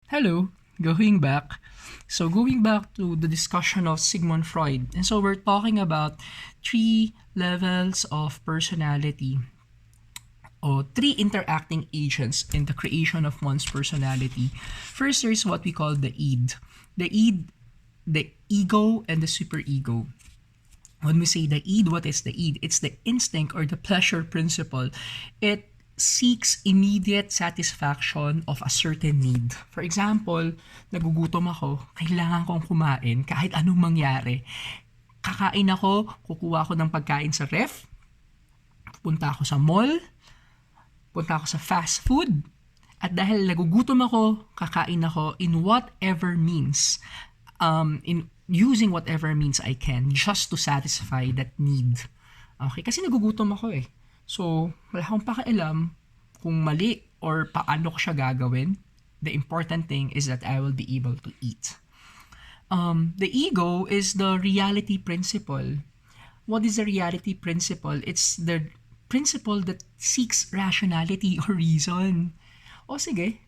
Hello, going back. Going back to the discussion of Sigmund Freud. And so we're talking about three levels of personality or three interacting agents in the creation of one's personality. First, there's what we call the id. The ego, and the superego. When we say the id, what is the id? It's the instinct or the pleasure principle. It seeks immediate satisfaction of a certain need. For example, nagugutom ako, kailangan kong kumain kahit anong mangyari. Kakain ako, kukuha ako ng pagkain sa ref, punta ako sa mall, punta ako sa fast food, at dahil nagugutom ako, kakain ako in whatever means. In using whatever means I can just to satisfy that need. Okay? Kasi nagugutom ako eh. So, wala akong pakialam kung mali or paano ko siya gagawin. The important thing is that I will be able to eat. The ego is the reality principle. What is the reality principle? It's the principle that seeks rationality or reason. O sige,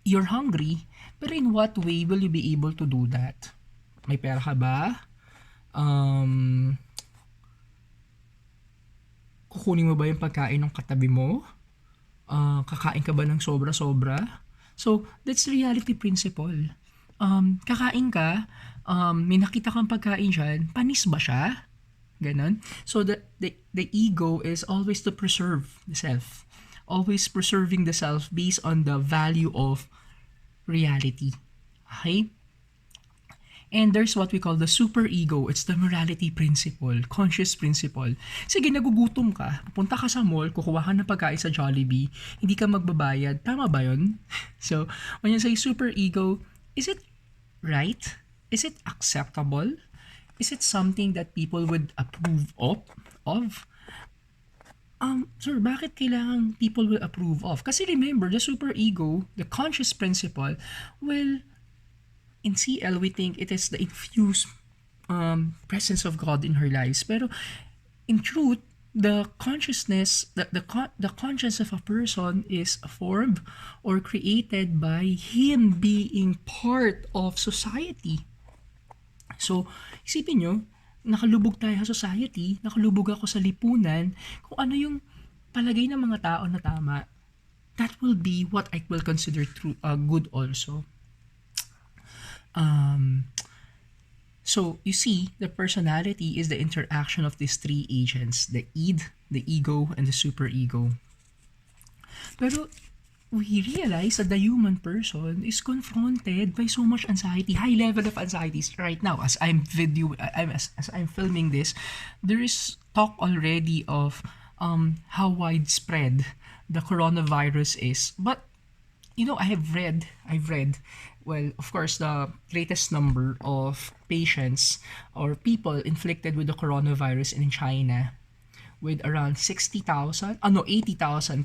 you're hungry, pero in what way will you be able to do that? May pera ka ba? Kukunin mo ba yung pagkain ng katabi mo? Kakain ka ba ng sobra-sobra? So, that's the reality principle. Kakain ka, may nakita kang pagkain dyan, panis ba siya? Ganon. So, the ego is always to preserve the self. Always preserving the self based on the value of reality. Okay? And there's what we call the superego. It's the morality principle, conscious principle. Sige, nagugutom ka, pupunta ka sa mall, kukuha ka ng pagkain sa Jollibee, hindi ka magbabayad. Tama ba yun? So, when you say superego, is it right? Is it acceptable? Is it something that people would approve of? Sir, bakit kailangan people will approve of? Kasi remember, the superego, the conscious principle, will in CL, we think it is the infused presence of God in her lives. Pero in truth, the consciousness, the conscience of a person is formed or created by him being part of society. So, isipin nyo, nakalubog tayo sa society, nakalubog ako sa lipunan, kung ano yung palagay ng mga tao na tama, that will be what I will consider true, good also. So you see, the personality is the interaction of these three agents, the id, the ego, and the superego. Pero we realize that the human person is confronted by so much anxiety, high level of anxieties right now. As I'm filming this, there is talk already of how widespread the coronavirus is. But I've read, well, of course, the latest number of patients or people inflicted with the coronavirus in China, with around 80,000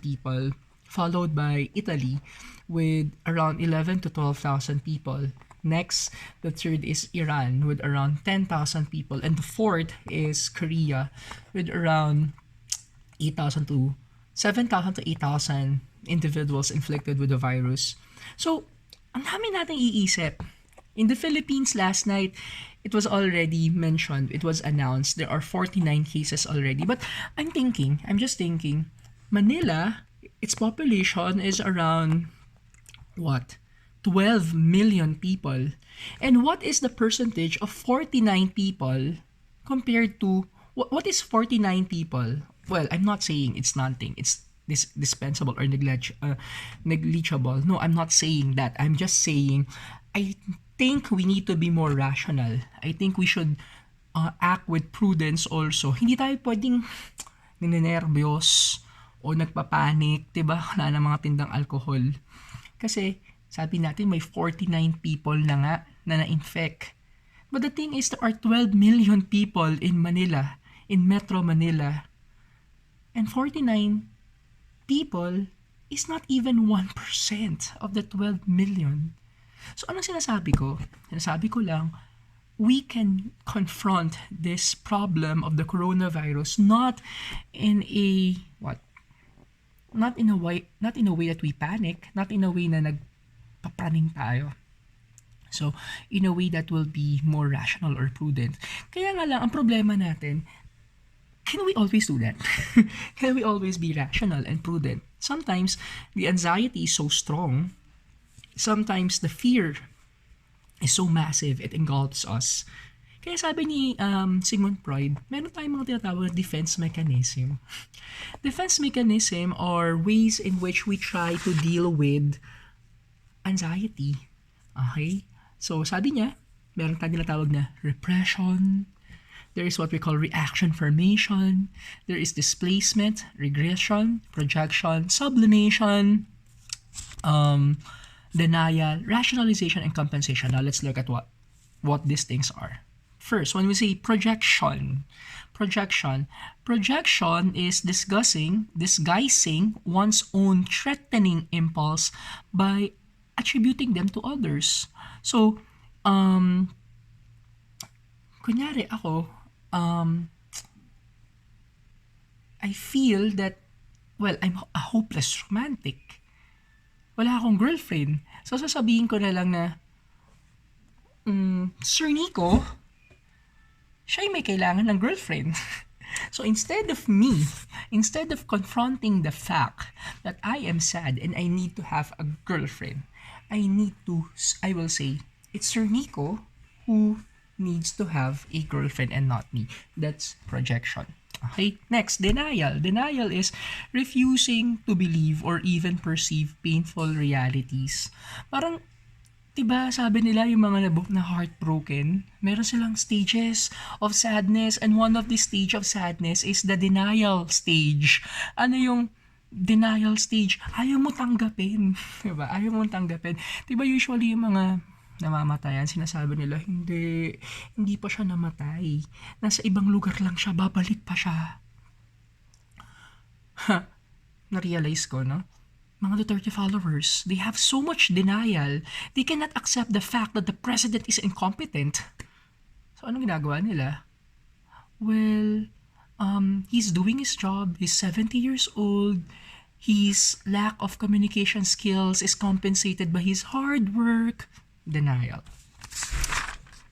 people, followed by Italy with around 11 to 12,000 people. Next, the third is Iran with around 10,000 people. And the fourth is Korea with around 8,000 to 7,000 to 8,000 individuals inflicted with the virus. So, ang dami nating iisip. In the Philippines last night, it was already mentioned, it was announced, there are 49 cases already. But I'm just thinking, Manila, its population is around, 12 million people. And what is the percentage of 49 people compared to, what is 49 people? Well, I'm not saying it's nothing. It's dispensable or negligible. No, I'm not saying that. I'm just saying I think we need to be more rational. I think we should act with prudence also. Hindi tayo pwedeng ninenervyos o nagpapanik, diba? Wala na mga tindang alcohol. Kasi sabi natin may 49 people na nga na na-infect. But the thing is, there are 12 million people in Manila, in Metro Manila. And 49 people is not even 1% of the 12 million. So, anong sinasabi ko? Sinasabi ko lang, we can confront this problem of the coronavirus not in a not in a way that we panic, not in a way na nagpapraning tayo. So, in a way that will be more rational or prudent. Kaya nga lang, ang problema natin, can we always do that? Can we always be rational and prudent? Sometimes, the anxiety is so strong. Sometimes, the fear is so massive, it engulfs us. Kaya sabi ni Sigmund Freud, meron tayong mga tinatawag na defense mechanism. Defense mechanism are ways in which we try to deal with anxiety. Okay? So, sabi niya, meron tayong tinatawag na repression. There is what we call reaction formation. There is displacement, regression, projection, sublimation, denial, rationalization, and compensation. Now, let's look at what these things are. First, when we say projection is disguising one's own threatening impulse by attributing them to others. So, kunyari ako, I feel that, well, I'm a hopeless romantic. Wala akong girlfriend. So, sasabihin ko na lang na, Sir Nico, siya may kailangan ng girlfriend. So, instead of confronting the fact that I am sad and I need to have a girlfriend, I will say, it's Sir Nico who needs to have a girlfriend and not me. That's projection. Okay, next, denial. Denial is refusing to believe or even perceive painful realities. Parang, diba, sabi nila yung mga na heartbroken, meron silang stages of sadness, and one of the stage of sadness is the denial stage. Ano yung denial stage? Ayaw mo tanggapin. Diba? Ayaw mo tanggapin. Diba usually yung mga namamatayan, sinasabi nila, hindi pa siya namatay. Nasa ibang lugar lang siya, babalik pa siya. Na-realize ko, no? Mga Duterte followers, they have so much denial. They cannot accept the fact that the president is incompetent. So, anong ginagawa nila? Well, he's doing his job. He's 70 years old. His lack of communication skills is compensated by his hard work. Denial.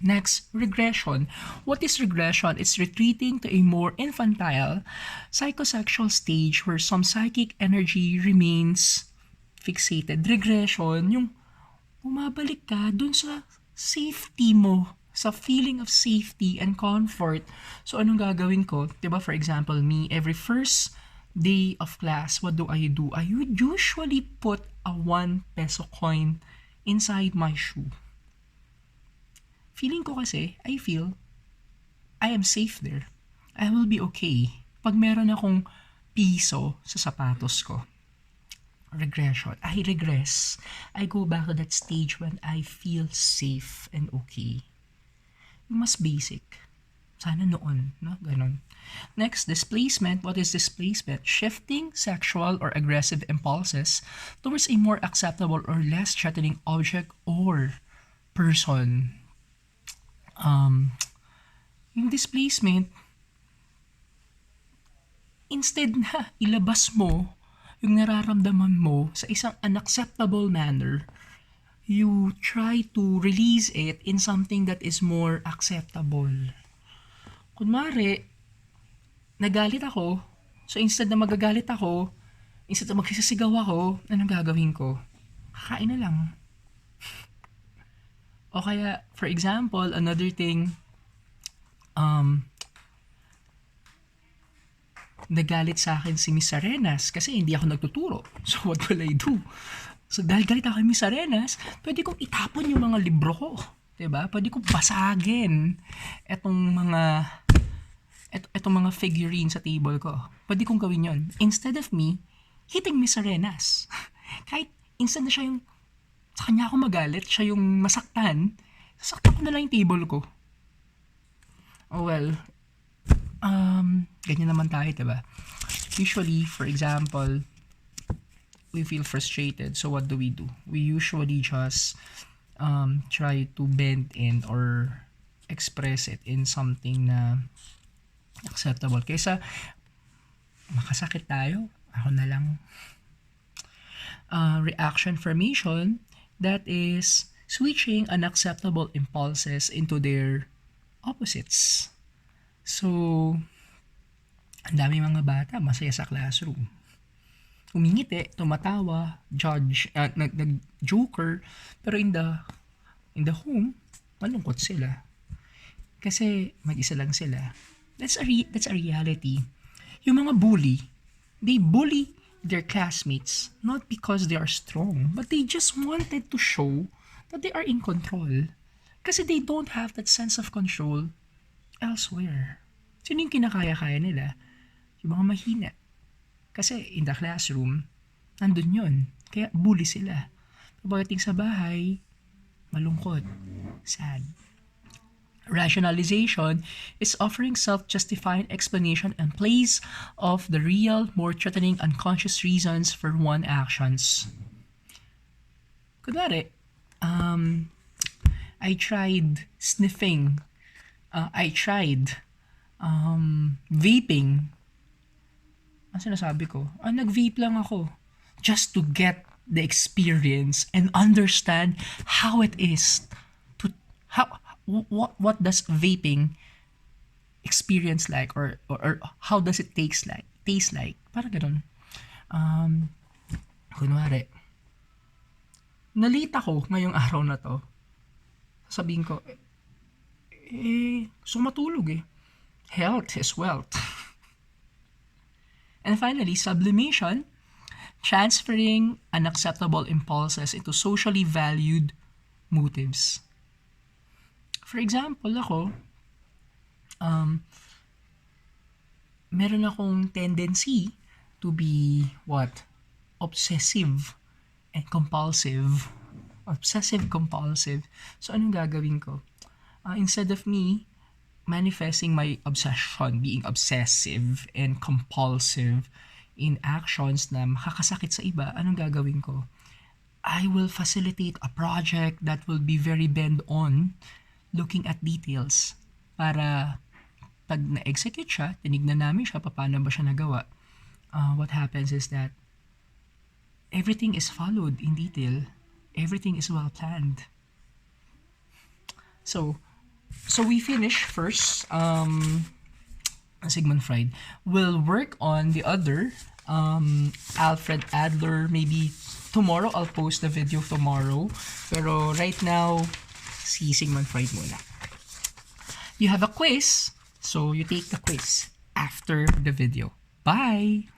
Next, regression. What is regression? It's retreating to a more infantile, psychosexual stage where some psychic energy remains fixated. Regression, yung bumabalik ka dun sa safety mo, sa feeling of safety and comfort. So, anong gagawin ko? Diba, for example, me, every first day of class, what do? I would usually put a 1 peso coin inside my shoe. Feeling ko kasi, I feel I am safe there. I will be okay pag meron akong piso sa sapatos ko. Regression. I regress. I go back to that stage when I feel safe and okay. Yung mas basic. Sana noon, no? Ganon. Next, displacement. What is displacement? Shifting sexual or aggressive impulses towards a more acceptable or less threatening object or person. Yung displacement, instead na ilabas mo yung nararamdaman mo sa isang unacceptable manner, you try to release it in something that is more acceptable. Kunwari, nagalit ako, so instead na magagalit ako, instead na magsisigaw ako, anong gagawin ko? Kakain na lang. O kaya, for example, another thing, nagalit sa akin si Miss Arenas kasi hindi ako nagtuturo. So, what will I do? So, dahil galit ako kay Miss Arenas, pwede kong itapon yung mga libro ko. Diba? Pwede kong basagin etong mga figurine sa table ko. Pwede kong gawin yon. Instead of me hitting Miss Arenas. Kahit instead na siya yung sa kanya ako magalit, siya yung masaktan, sasaktan ko na lang yung table ko. Oh well, ganyan naman tayo, diba? Usually, for example, we feel frustrated, so what do? We usually just try to bend in or express it in something na acceptable. Kaysa makasakit tayo, Ako na lang. Reaction formation, that is switching unacceptable impulses into their opposites. So, ang dami mga bata masaya sa classroom. Umingiti, tumatawa, judge, nag-joker, pero in the home, malungkot sila. Kasi mag-isa lang sila. That's a reality. Yung mga bully, they bully their classmates not because they are strong, but they just wanted to show that they are in control. Kasi they don't have that sense of control elsewhere. Sino yung kinakaya-kaya nila? Yung mga mahina. Kasi in the classroom, nandun yun. Kaya bully sila. Pagdating sa bahay, malungkot, sad. Rationalization is offering self-justifying explanation in place of the real, more threatening unconscious reasons for one actions. Kunwari, I tried sniffing. I tried vaping. Ang sinasabi ko, nag-vape lang ako just to get the experience and understand how it is to what does vaping experience like or how does it taste like para ganun. Kunwari nalita ko ngayong araw na to, sabihin ko gusto ko matulog health is wealth. And finally, sublimation, transferring unacceptable impulses into socially valued motives. For example, ako, meron akong tendency to be, obsessive and compulsive. Obsessive-compulsive. So, anong gagawin ko? Instead of me manifesting my obsession, being obsessive and compulsive in actions na makakasakit sa iba, anong gagawin ko? I will facilitate a project that will be very bend on looking at details para pag na-execute siya, tinignan namin siya, paano ba siya nagawa. What happens is that everything is followed in detail. Everything is well planned. So we finish first Sigmund Freud. We'll work on the other Alfred Adler. Maybe tomorrow I'll post the video tomorrow. Pero right now, si Sigmund Freud muna. You have a quiz, so you take the quiz after the video. Bye!